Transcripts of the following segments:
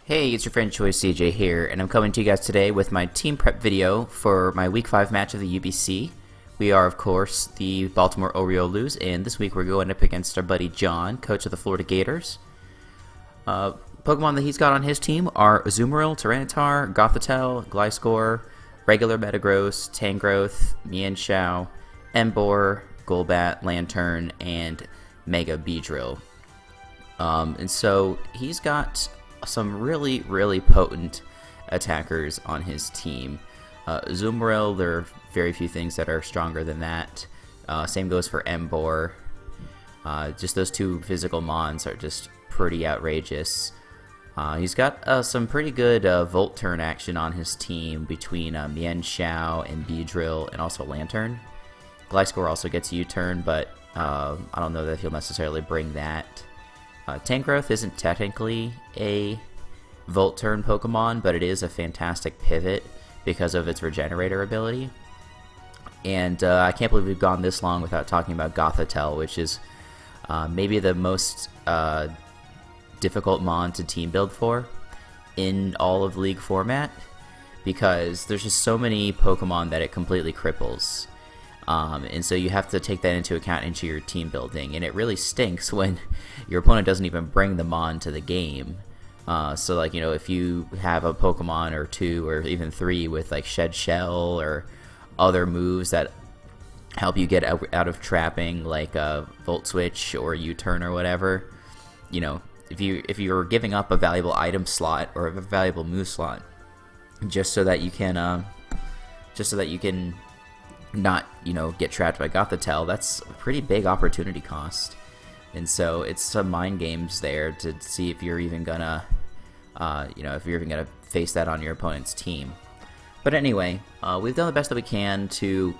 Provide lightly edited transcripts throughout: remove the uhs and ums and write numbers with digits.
Hey, it's your friend Choice CJ here, and I'm coming to you guys today with my team prep video for my Week 5 match of the UBC. We are, of course, the Baltimore Oriolus, and this week we're going up against our buddy John, coach of the Florida Gatrs. Pokemon that he's got on his team are Azumarill, Tyranitar, Gothitelle, Gliscor, regular Metagross, Tangrowth, Mienshao, Emboar, Golbat, Lantern, and Mega Beedrill. And so he's got some really potent attackers on his team. Azumarill, there are very few things that are stronger than that. Same goes for Emboar. Just those two physical mons are just pretty outrageous. He's got some pretty good Volt Turn action on his team between Mienshao and Beedrill and also Lantern. Gliscor also gets U-Turn, but I don't know that he'll necessarily bring that. Tangrowth isn't technically a Volt Turn Pokemon, but it is a fantastic pivot because of its Regenerator ability. And I can't believe we've gone this long without talking about Gothitelle, which is maybe the most difficult mon to team build for in all of League format, because there's just so many Pokemon that it completely cripples. And so you have to take that into account into your team building, and it really stinks when your opponent doesn't even bring the mon to the game. So like, you know, if you have a Pokemon or two or even three with like Shed Shell or other moves that help you get out of trapping, like Volt Switch or U-Turn or whatever, you know, if you're giving up a valuable item slot or a valuable move slot just so that you can not, you know, get trapped by Gothitelle, that's a pretty big opportunity cost. And so it's some mind games there to see if you're even gonna, if you're even gonna face that on your opponent's team. But anyway, we've done the best that we can to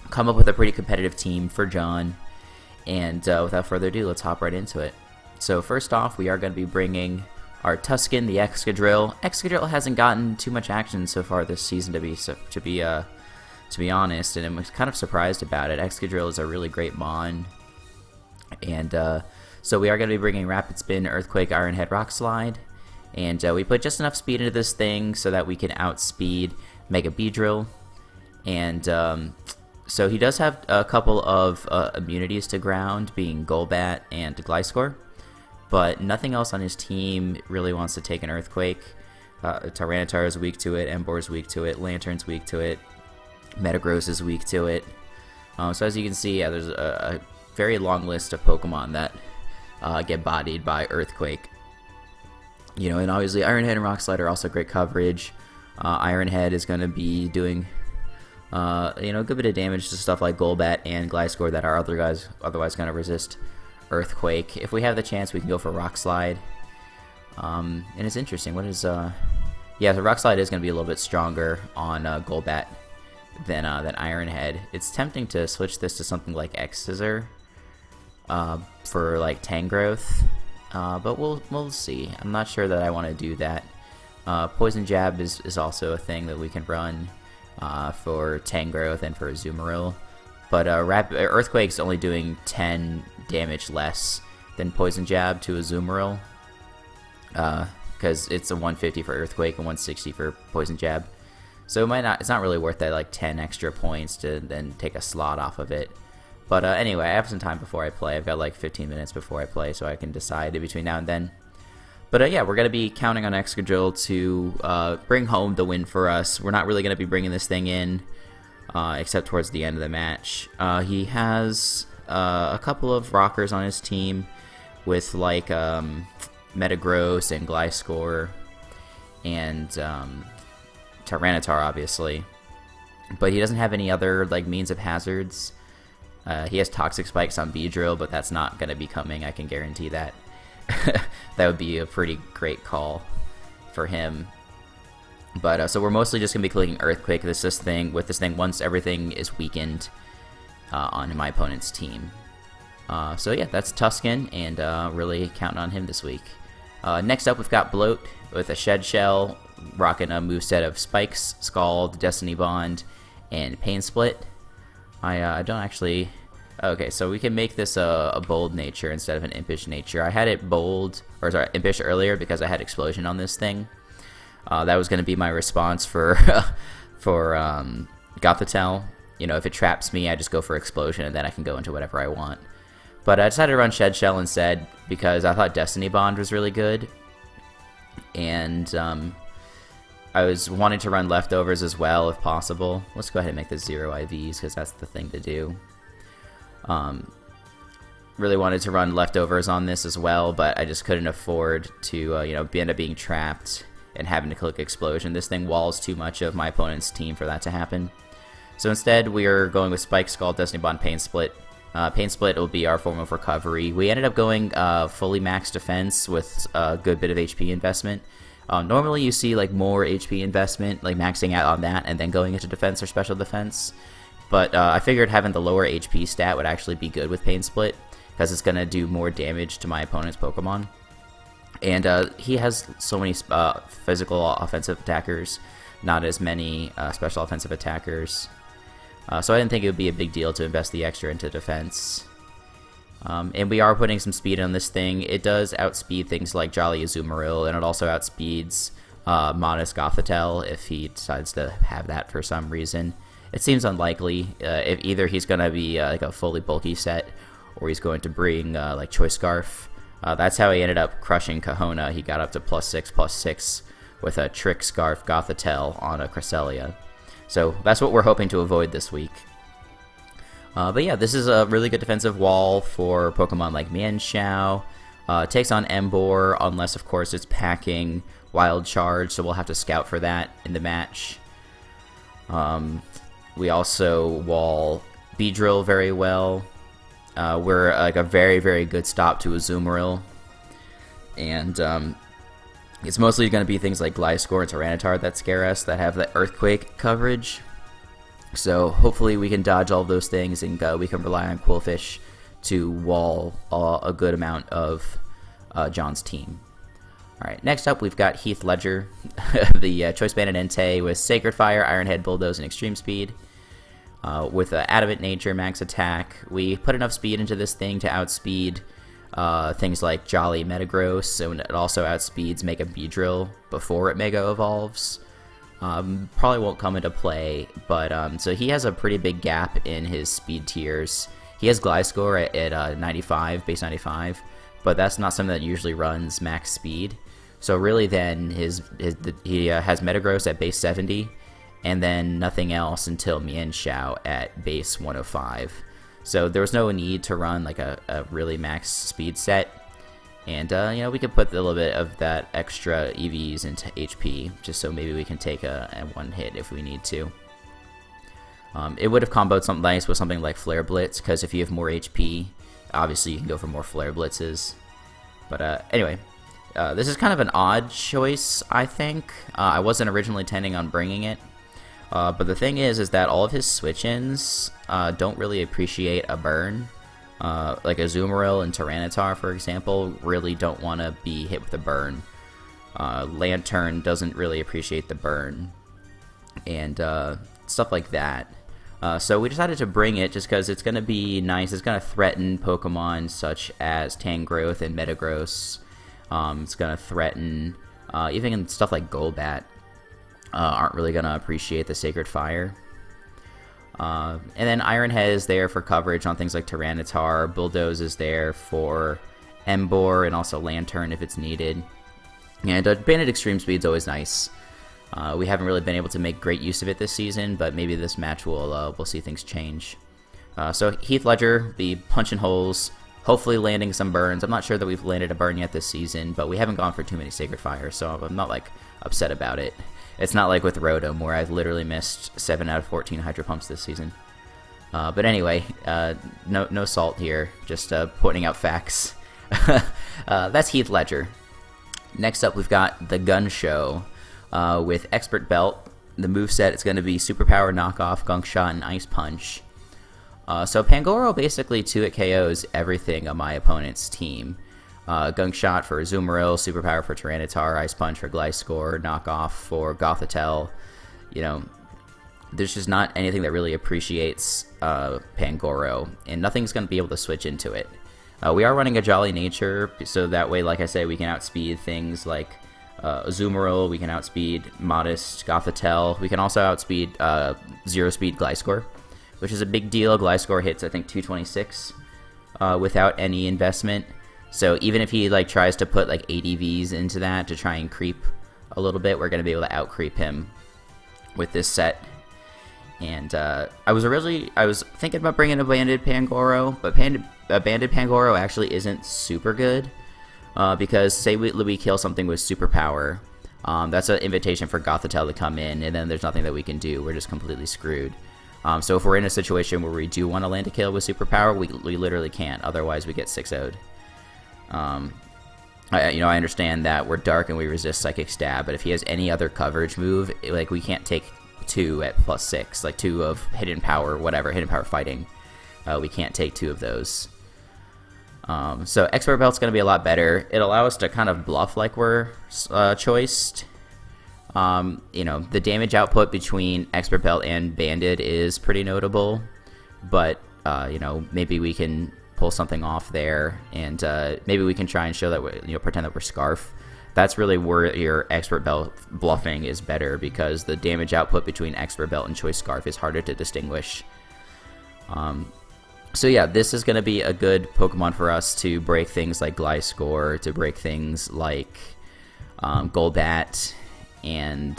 come up with a pretty competitive team for John. And without further ado, let's hop right into it. So first off, we are going to be bringing our Tuscan, the Excadrill. Excadrill hasn't gotten too much action so far this season, to be honest, and I'm kind of surprised about it. Excadrill is a really great mon, and so we are going to be bringing Rapid Spin, Earthquake, Iron Head, Rock Slide, and we put just enough speed into this thing so that we can outspeed Mega Beedrill. And so he does have a couple of immunities to ground, being Golbat and Gliscor, but nothing else on his team really wants to take an Earthquake. Tyranitar is weak to it, Emboar is weak to it, Lantern's weak to it, Metagross is weak to it. So as you can see, there's a very long list of Pokemon that get bodied by Earthquake. You know, and obviously Iron Head and Rock Slide are also great coverage. Iron Head is going to be doing a good bit of damage to stuff like Golbat and Gliscor that are otherwise going to resist Earthquake. If we have the chance, we can go for Rock Slide. And it's interesting. What is the Rock Slide is going to be a little bit stronger on Golbat than Iron Head. It's tempting to switch this to something like X-Scissor for like Tangrowth, but we'll see. I'm not sure that I want to do that. Poison Jab is also a thing that we can run for Tangrowth and for Azumarill, but Earthquake's only doing 10 damage less than Poison Jab to Azumarill, because it's a 150 for Earthquake and 160 for Poison Jab. So it's not really worth that like 10 extra points to then take a slot off of it. But anyway, I have some time before I play. I've got like 15 minutes before I play, so I can decide between now and then. But yeah, we're going to be counting on Excadrill to bring home the win for us. We're not really going to be bringing this thing in, except towards the end of the match. He has a couple of rockers on his team with like Metagross and Gliscor and Tyranitar, obviously, but he doesn't have any other like means of hazards. He has Toxic Spikes on Beedrill, but that's not going to be coming, I can guarantee that. That would be a pretty great call for him. But so we're mostly just going to be clicking Earthquake with this thing once everything is weakened on my opponent's team. So yeah, that's Tuscan, and really counting on him this week. Next up, we've got Bloat with a Shed Shell, rocking a moveset of Spikes, Scald, Destiny Bond, and Pain Split. I don't actually Okay, so we can make this a bold nature instead of an impish nature. I had it bold, or sorry, impish earlier because I had explosion on this thing. That was going to be my response for Gothitelle. You know, if it traps me, I just go for explosion, and then I can go into whatever I want. But I decided to run Shed Shell instead because I thought Destiny Bond was really good. And I was wanting to run Leftovers as well, if possible. Let's go ahead and make this 0 IVs, because that's the thing to do. Really wanted to run Leftovers on this as well, but I just couldn't afford to, end up being trapped and having to click Explosion. This thing walls too much of my opponent's team for that to happen. So instead, we are going with Spike Skull, Destiny Bond, Pain Split. Pain Split will be our form of recovery. We ended up going fully max defense with a good bit of HP investment. Normally you see like more HP investment, like maxing out on that and then going into defense or special defense. But I figured having the lower HP stat would actually be good with Pain Split, because it's going to do more damage to my opponent's Pokemon. And he has so many physical offensive attackers, not as many special offensive attackers. So I didn't think it would be a big deal to invest the extra into defense. And we are putting some speed on this thing. It does outspeed things like Jolly Azumarill, and it also outspeeds Modest Gothitelle if he decides to have that for some reason. It seems unlikely. If either he's going to be like a fully bulky set, or he's going to bring like Choice Scarf. That's how he ended up crushing Kahona. He got up to +6/+6 with a Trick Scarf Gothitelle on a Cresselia. So that's what we're hoping to avoid this week. But yeah, this is a really good defensive wall for Pokemon like Mienshao. Takes on Emboar, unless of course it's packing Wild Charge, so we'll have to scout for that in the match. We also wall Beedrill very well. We're like a very, very good stop to Azumarill. And it's mostly going to be things like Gliscor and Tyranitar that scare us, that have the Earthquake coverage. So hopefully we can dodge all of those things, and we can rely on Quillfish to wall a good amount of John's team. Alright, next up we've got Heath Ledger, the Choice Banded Entei with Sacred Fire, Iron Head, Bulldoze, and Extreme Speed. With Adamant Nature, Max Attack, we put enough speed into this thing to outspeed things like Jolly Metagross, and it also outspeeds Mega Beedrill before it Mega Evolves. Probably won't come into play, but so he has a pretty big gap in his speed tiers. He has Gliscor at 95, base 95, but that's not something that usually runs max speed. So really then he has Metagross at base 70, and then nothing else until Mienshao at base 105. So there was no need to run like a really max speed set. And, we could put a little bit of that extra EVs into HP, just so maybe we can take a one hit if we need to. It would have comboed something nice with something like Flare Blitz, because if you have more HP, obviously you can go for more Flare Blitzes. But anyway, this is kind of an odd choice, I think. I wasn't originally intending on bringing it. But the thing is that all of his switch-ins don't really appreciate a burn. Like Azumarill and Tyranitar, for example, really don't want to be hit with a burn. Lantern doesn't really appreciate the burn, and stuff like that. So we decided to bring it just because it's going to be nice. It's going to threaten Pokemon such as Tangrowth and Metagross. It's going to threaten even stuff like Golbat. Aren't really going to appreciate the Sacred Fire. And then Iron Head is there for coverage on things like Tyranitar. Bulldoze is there for Emboar and also Lantern if it's needed. And Banded Extreme Speed is always nice. We haven't really been able to make great use of it this season, but maybe this match we'll see things change. So Heath Ledger, be punching holes, hopefully landing some burns. I'm not sure that we've landed a burn yet this season, but we haven't gone for too many Sacred Fire, so I'm not like upset about it. It's not like with Rotom, where I've literally missed 7 out of 14 Hydro Pumps this season. But anyway, no salt here, just pointing out facts. That's Heath Ledger. Next up, we've got the Gun Show with Expert Belt. The moveset is going to be Superpower, Knockoff, Gunk Shot, and Ice Punch. So Pangoro basically 2-hit KOs everything on my opponent's team. Gunk Shot for Azumarill, Superpower for Tyranitar, Ice Punch for Gliscor, Knockoff for Gothitelle. there's just not anything that really appreciates Pangoro, and nothing's going to be able to switch into it. We are running a Jolly Nature, so that way, like I say, we can outspeed things like Azumarill, we can outspeed Modest, Gothitelle, we can also outspeed Zero Speed Gliscor, which is a big deal. Gliscor hits, I think, 226 without any investment. So even if he like tries to put like ADVs into that to try and creep a little bit, we're going to be able to out-creep him with this set. And I was thinking about bringing a Banded Pangoro, but Banded Pangoro actually isn't super good because say we kill something with superpower, that's an invitation for Gothitelle to come in, and then there's nothing that we can do. We're just completely screwed. So if we're in a situation where we do want to land a kill with superpower, we literally can't. Otherwise, we get 6-0'd. I understand that we're dark and we resist Psychic Stab, but if he has any other coverage move, like we can't take 2 at +6, like 2 of Hidden Power, whatever, Hidden Power Fighting. We can't take 2 of those. So Expert Belt's going to be a lot better. It'll allow us to kind of bluff like we're choiced. The damage output between Expert Belt and Banded is pretty notable, but maybe we can pull something off there, and maybe we can try and show that pretend that we're Scarf. That's really where your Expert Belt bluffing is better, because the damage output between Expert Belt and Choice Scarf is harder to distinguish. So yeah, this is going to be a good Pokemon for us to break things like Gliscor, to break things like Golbat, and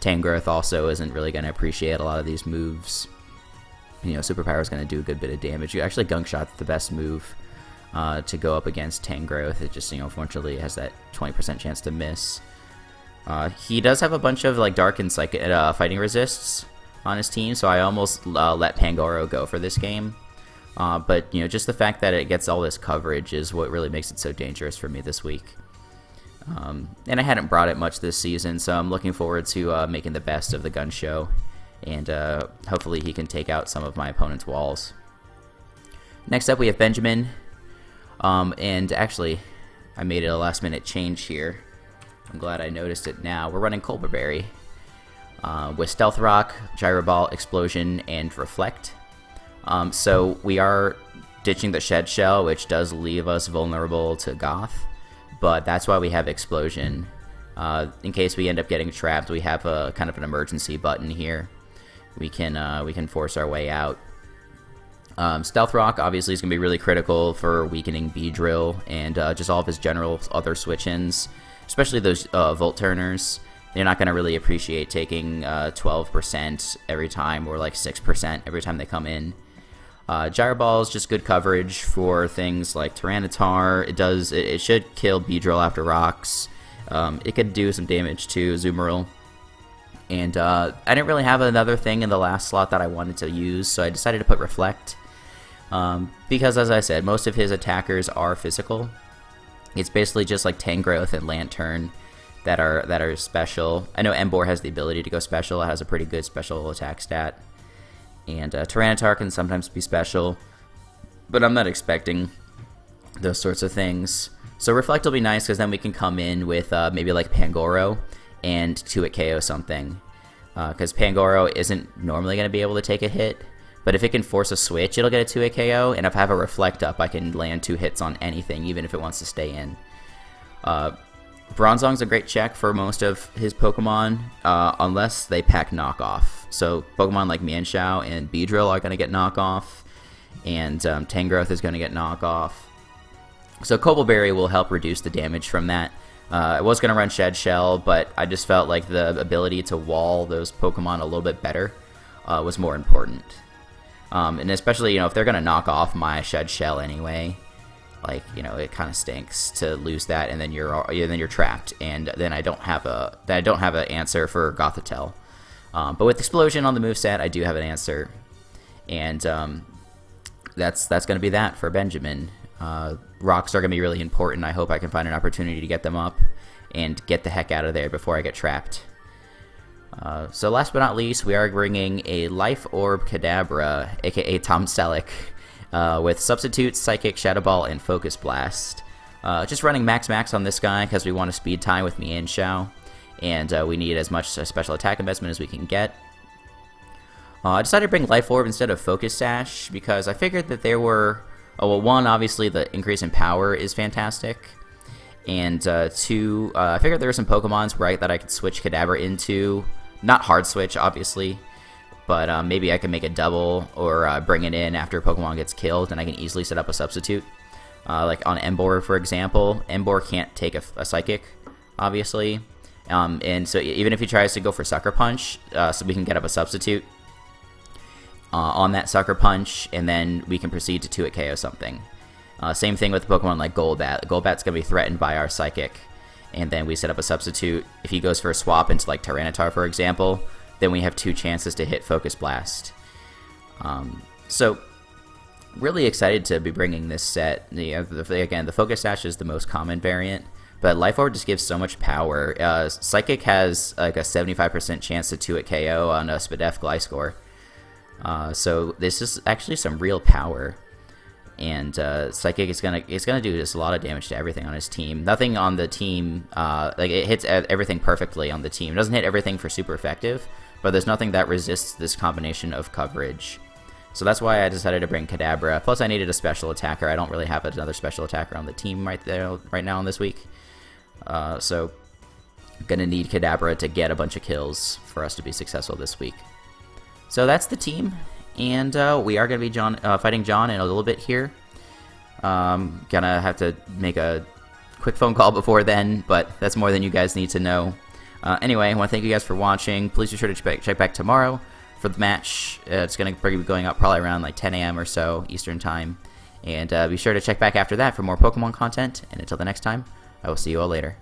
Tangrowth also isn't really going to appreciate a lot of these moves. Superpower is going to do a good bit of damage. Actually, Gunk Shot's the best move to go up against Tangrowth. It just, unfortunately has that 20% chance to miss. He does have a bunch of like Dark and Psychic fighting resists on his team, so I almost let Pangoro go for this game. But just the fact that it gets all this coverage is what really makes it so dangerous for me this week. And I hadn't brought it much this season, so I'm looking forward to making the best of the gun show, and hopefully he can take out some of my opponent's walls. Next up we have Benjamin, and actually I made it a last minute change here. I'm glad I noticed it now. We're running Colberberry with Stealth Rock, Gyro Ball, Explosion, and Reflect. So we are ditching the Shed Shell, which does leave us vulnerable to Goth, but that's why we have Explosion. In case we end up getting trapped, we have a kind of an emergency button here. We can force our way out. Stealth Rock obviously is going to be really critical for weakening Beedrill and just all of his general other switch-ins, especially those Volt Turners. They're not going to really appreciate taking 12% every time, or like 6% every time they come in. Gyro Ball is just good coverage for things like Tyranitar. It should kill Beedrill after rocks. It could do some damage to Azumarill. And I didn't really have another thing in the last slot that I wanted to use, so I decided to put Reflect. Because, as I said, most of his attackers are physical. It's basically just like Tangrowth and Lantern that are special. I know Emboar has the ability to go special. It has a pretty good special attack stat. And Tyranitar can sometimes be special, but I'm not expecting those sorts of things. So Reflect will be nice, because then we can come in with maybe like Pangoro and 2-hit KO something. Because Pangoro isn't normally going to be able to take a hit, but if it can force a switch, it'll get a 2-hit KO, and if I have a Reflect up, I can land 2 hits on anything, even if it wants to stay in. Bronzong's a great check for most of his Pokemon, unless they pack knockoff. So Pokemon like Mienshao and Beedrill are going to get knockoff, and Tangrowth is going to get knockoff. So Colberry will help reduce the damage from that. I was going to run Shed Shell, but I just felt like the ability to wall those Pokemon a little bit better was more important. And especially, if they're going to knock off my Shed Shell anyway, like, it kind of stinks to lose that, and then you're trapped, and then I don't have an answer for Gothitelle. But with Explosion on the moveset, I do have an answer, and that's going to be that for Benjamin. Rocks are going to be really important. I hope I can find an opportunity to get them up and get the heck out of there before I get trapped. So last but not least, we are bringing a Life Orb Kadabra, aka Tom Selleck, with Substitute, Psychic, Shadow Ball, and Focus Blast. Just running max on this guy because we want to speed time with Mienshao, and we need as much special attack investment as we can get. I decided to bring Life Orb instead of Focus Sash because I figured that there were, well, one, obviously the increase in power is fantastic, and two, I figured there were some Pokemons, right, that I could switch Kadabra into. Not hard switch, obviously, but maybe I can make a double or bring it in after a Pokemon gets killed, and I can easily set up a substitute. Like on Emboar, for example, Emboar can't take a Psychic, obviously, and so even if he tries to go for Sucker Punch, so we can get up a substitute on that Sucker Punch, and then we can proceed to 2-hit KO something. Same thing with Pokemon like Golbat. Golbat's going to be threatened by our Psychic, and then we set up a substitute. If he goes for a swap into like Tyranitar, for example, then we have 2 chances to hit Focus Blast. So really excited to be bringing this set. Again, the Focus Sash is the most common variant, but Life Orb just gives so much power. Psychic has like a 75% chance to 2-hit KO on a Spadef Gliscor. So this is actually some real power, and Psychic is gonna do just a lot of damage to everything on his team. Nothing on the team, like it hits everything perfectly on the team. It doesn't hit everything for super effective, but there's nothing that resists this combination of coverage. So that's why I decided to bring Kadabra. Plus, I needed a special attacker. I don't really have another special attacker on the team right now in this week. So I'm gonna need Kadabra to get a bunch of kills for us to be successful this week. So that's the team, and we are going to be fighting John in a little bit here. Gonna have to make a quick phone call before then, but that's more than you guys need to know. Anyway, I want to thank you guys for watching. Please be sure to check back tomorrow for the match. It's going to be going up probably around like 10 a.m. or so Eastern Time. And be sure to check back after that for more Pokemon content. And until the next time, I will see you all later.